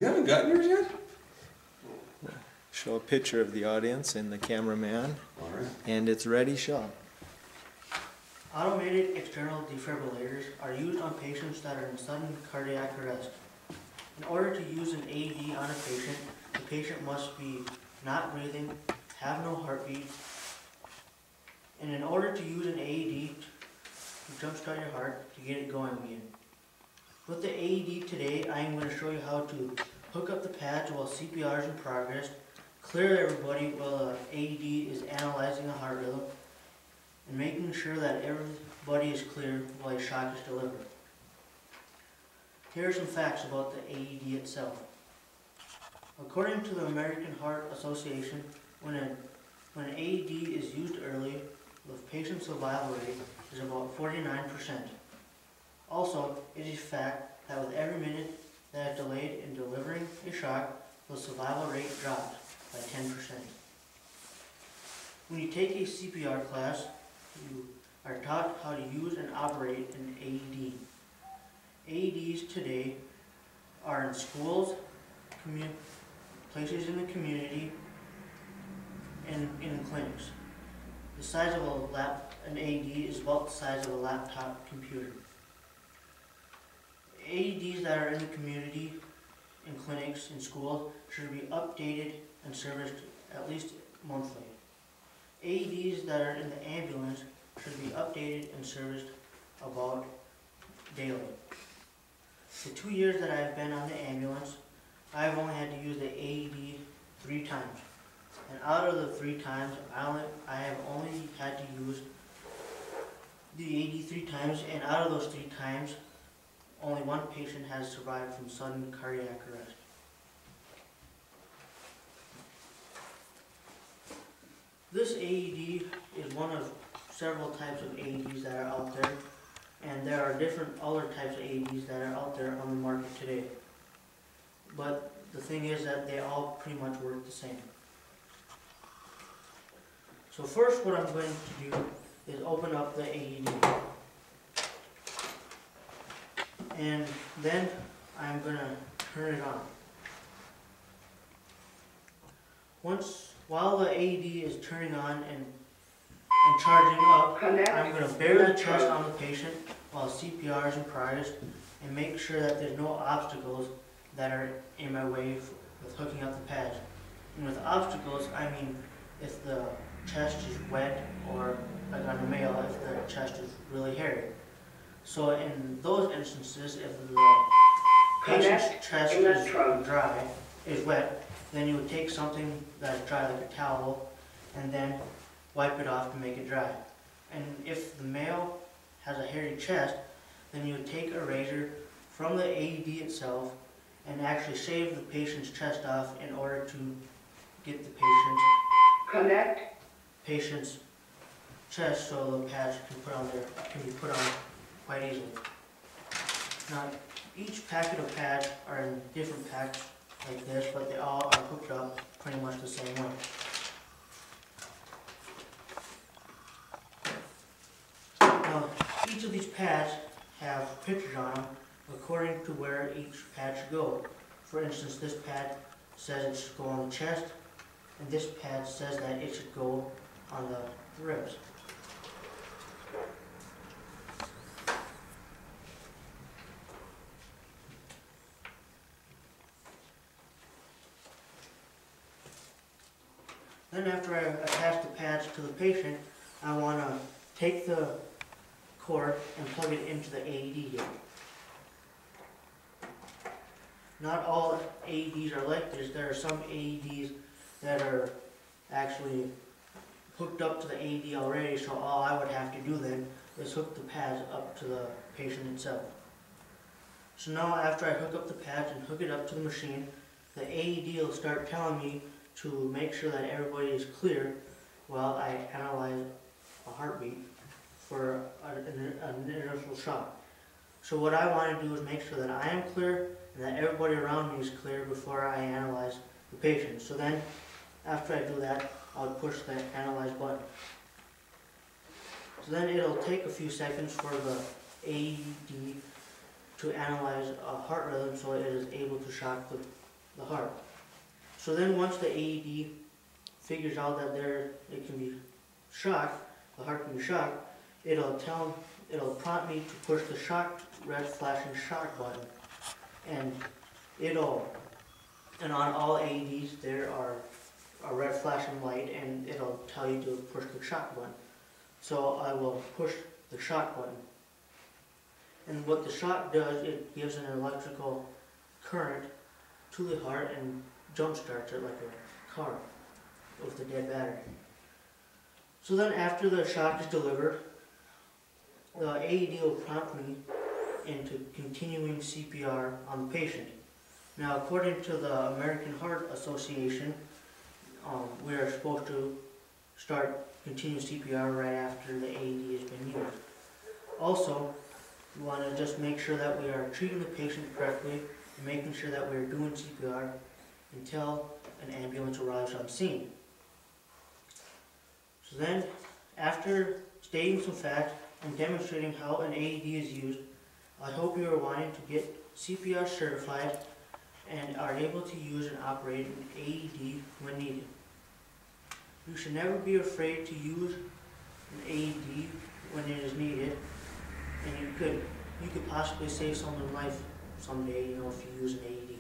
You haven't gotten yours yet? Show a picture of the audience and the cameraman. All right. And it's ready, show. Automated external defibrillators are used on patients that are in sudden cardiac arrest. In order to use an AED on a patient, the patient must be not breathing, have no heartbeat, and in order to use an AED to jumpstart your heart to get it going again. With the AED today, I am going to show you how to hook up the pads while CPR is in progress, clear everybody while the AED is analyzing a heart rhythm, and making sure that everybody is clear while a shock is delivered. Here are some facts about the AED itself. According to the American Heart Association, when an AED is used early, the patient survival rate is about 49%. Also, it is a fact that with every minute that is delayed in delivering a shock, the survival rate drops by 10%. When you take a CPR class, you are taught how to use and operate an AED. AEDs today are in schools, places in the community, and in clinics. The size of an AED is about the size of a laptop computer. AEDs that are in the community, in clinics, in schools, should be updated and serviced at least monthly. AEDs that are in the ambulance should be updated and serviced about daily. The 2 years that I've been on the ambulance, I've only had to use the AED 3 times. And out of the 3 times, I have only had to use the AED 3 times, and out of those 3 times, only 1 patient has survived from sudden cardiac arrest. This AED is one of several types of AEDs that are out there, and there are different other types of AEDs that are out there on the market today. But the thing is that they all pretty much work the same. So first what I'm going to do is open up the AED. And then I'm going to turn it on. While the AED is turning on and charging up, I'm going to bear the chest on the patient while CPR is in progress and make sure that there's no obstacles that are in my way with hooking up the pads. And with obstacles, I mean if the chest is wet, or like on a male, if the chest is really hairy. So in those instances, if the patient's chest is wet, then you would take something that's dry like a towel and then wipe it off to make it dry. And if the male has a hairy chest, then you would take a razor from the AED itself and actually shave the patient's chest off in order to get the patient's chest so the pads can be put on quite easily. Now, each packet of pads are in different packs like this, but they all are hooked up pretty much the same way. Now, each of these pads have pictures on them according to where each pad should go. For instance, this pad says it should go on the chest, and this pad says that it should go on the ribs. Then after I attach the pads to the patient, I want to take the cord and plug it into the AED here. Not all AEDs are like this. There are some AEDs that are actually hooked up to the AED already, so all I would have to do then is hook the pads up to the patient itself. So now after I hook up the pads and hook it up to the machine, the AED will start telling me to make sure that everybody is clear while I analyze a heartbeat for an initial shock. So what I want to do is make sure that I am clear and that everybody around me is clear before I analyze the patient. So then, after I do that, I'll push the analyze button. So then it'll take a few seconds for the AED to analyze a heart rhythm so it is able to shock the the heart. So then once the AED figures out that it can be shocked, the heart can be shocked, it'll prompt me to push the red flashing shock button. And on all AEDs there are a red flashing light, and it'll tell you to push the shock button. So I will push the shock button. And what the shock does, it gives an electrical current to the heart and jump starts it like a car with a dead battery. So then after the shock is delivered, the AED will prompt me into continuing CPR on the patient. Now, according to the American Heart Association, we are supposed to start continuous CPR right after the AED has been used. Also, we want to just make sure that we are treating the patient correctly and making sure that we are doing CPR until an ambulance arrives on scene. So then, after stating some facts and demonstrating how an AED is used, I hope you are wanting to get CPR certified and are able to use and operate an AED when needed. You should never be afraid to use an AED when it is needed, and you could possibly save someone's life someday, if you use an AED.